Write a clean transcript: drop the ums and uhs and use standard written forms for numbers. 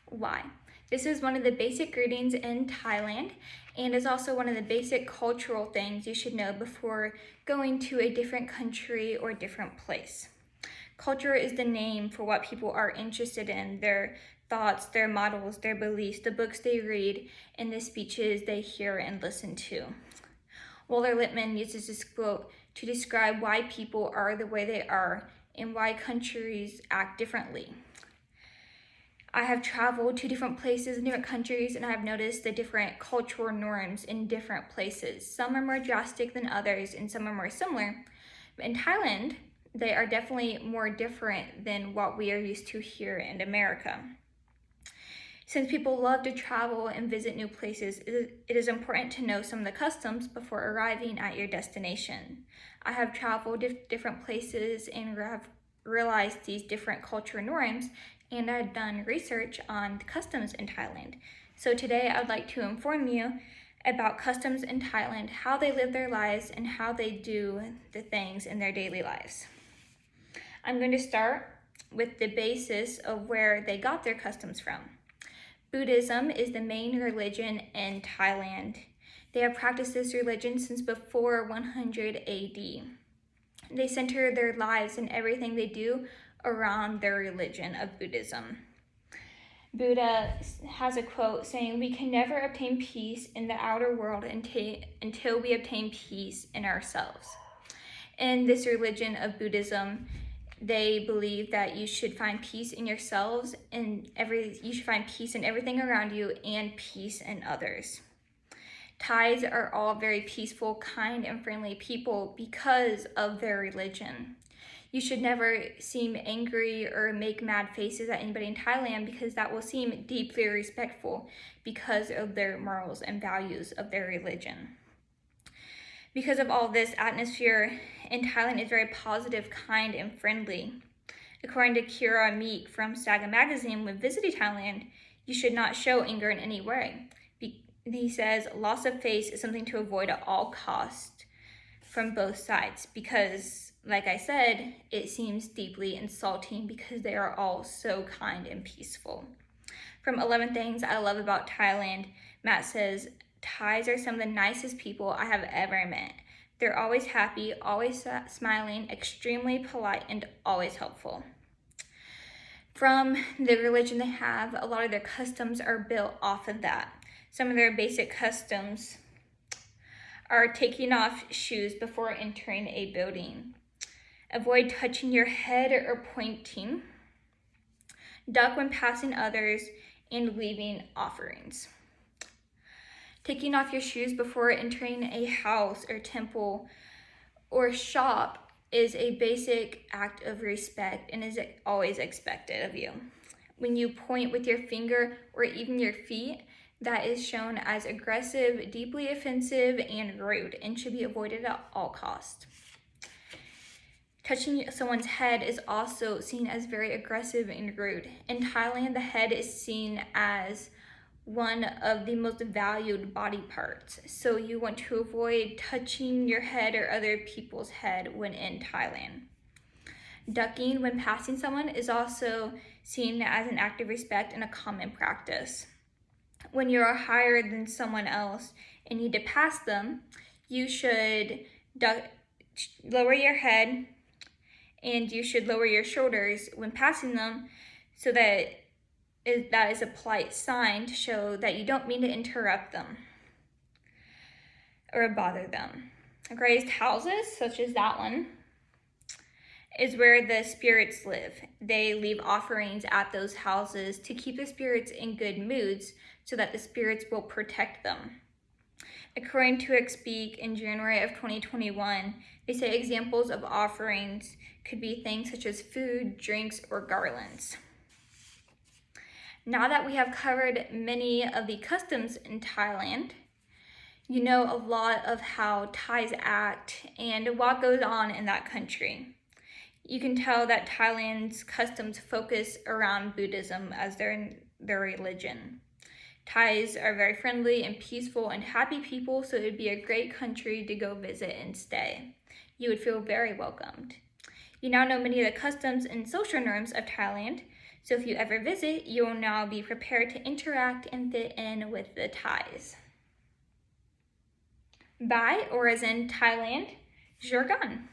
Why? This is one of the basic greetings in Thailand and is also one of the basic cultural things you should know before going to a different country or different place. Culture is the name for what people are interested in, their thoughts, their models, their beliefs, the books they read, and the speeches they hear and listen to. Walter Lippmann uses this quote to describe why people are the way they are and why countries act differently. I have traveled to different places in different countries, and I have noticed the different cultural norms in different places. Some are more drastic than others, and some are more similar. But in Thailand, they are definitely more different than what we are used to here in America. Since people love to travel and visit new places, it is important to know some of the customs before arriving at your destination. I have traveled to different places and have realized these different cultural norms, and I've done research on customs in Thailand. So today I would like to inform you about customs in Thailand, how they live their lives, and how they do the things in their daily lives. I'm going to start with the basis of where they got their customs from. Buddhism is the main religion in Thailand. They have practiced this religion since before 100 AD. They center their lives and everything they do around their religion of Buddhism. Buddha has a quote saying, "We can never obtain peace in the outer world until we obtain peace in ourselves." In this religion of Buddhism, they believe that you should find peace in yourselves and you should find peace in everything around you and peace in others. Thais are all very peaceful, kind, and friendly people because of their religion. You should never seem angry or make mad faces at anybody in Thailand because that will seem deeply respectful because of their morals and values of their religion. Because of all this, atmosphere in Thailand is very positive, kind, and friendly. According to Kira Meek from Saga magazine, when visiting Thailand, you should not show anger in any way. He says loss of face is something to avoid at all costs from both sides because, like I said, it seems deeply insulting because they are all so kind and peaceful. From 11 Things I Love About Thailand, Matt says, Thais are some of the nicest people I have ever met. They're always happy, always smiling, extremely polite, and always helpful. From the religion they have, a lot of their customs are built off of that. Some of their basic customs are taking off shoes before entering a building. Avoid touching your head or pointing. Duck when passing others, and leaving offerings. Taking off your shoes before entering a house or temple or shop is a basic act of respect and is always expected of you. When you point with your finger or even your feet, that is shown as aggressive, deeply offensive, and rude and should be avoided at all costs. Touching someone's head is also seen as very aggressive and rude. In Thailand, the head is seen as one of the most valued body parts. So you want to avoid touching your head or other people's head when in Thailand. Ducking when passing someone is also seen as an act of respect and a common practice. When you are higher than someone else and need to pass them, you should lower your head and you should lower your shoulders when passing them so that is a polite sign to show that you don't mean to interrupt them or bother them. Raised houses, such as that one, is where the spirits live. They leave offerings at those houses to keep the spirits in good moods so that the spirits will protect them. According to Expeak in January of 2021, they say examples of offerings could be things such as food, drinks, or garlands. Now that we have covered many of the customs in Thailand, you know a lot of how Thais act and what goes on in that country. You can tell that Thailand's customs focus around Buddhism as their religion. Thais are very friendly and peaceful and happy people, so it would be a great country to go visit and stay. You would feel very welcomed. You now know many of the customs and social norms of Thailand, so if you ever visit, you will now be prepared to interact and fit in with the Thais. Bye, or as in Thailand, Jorgan.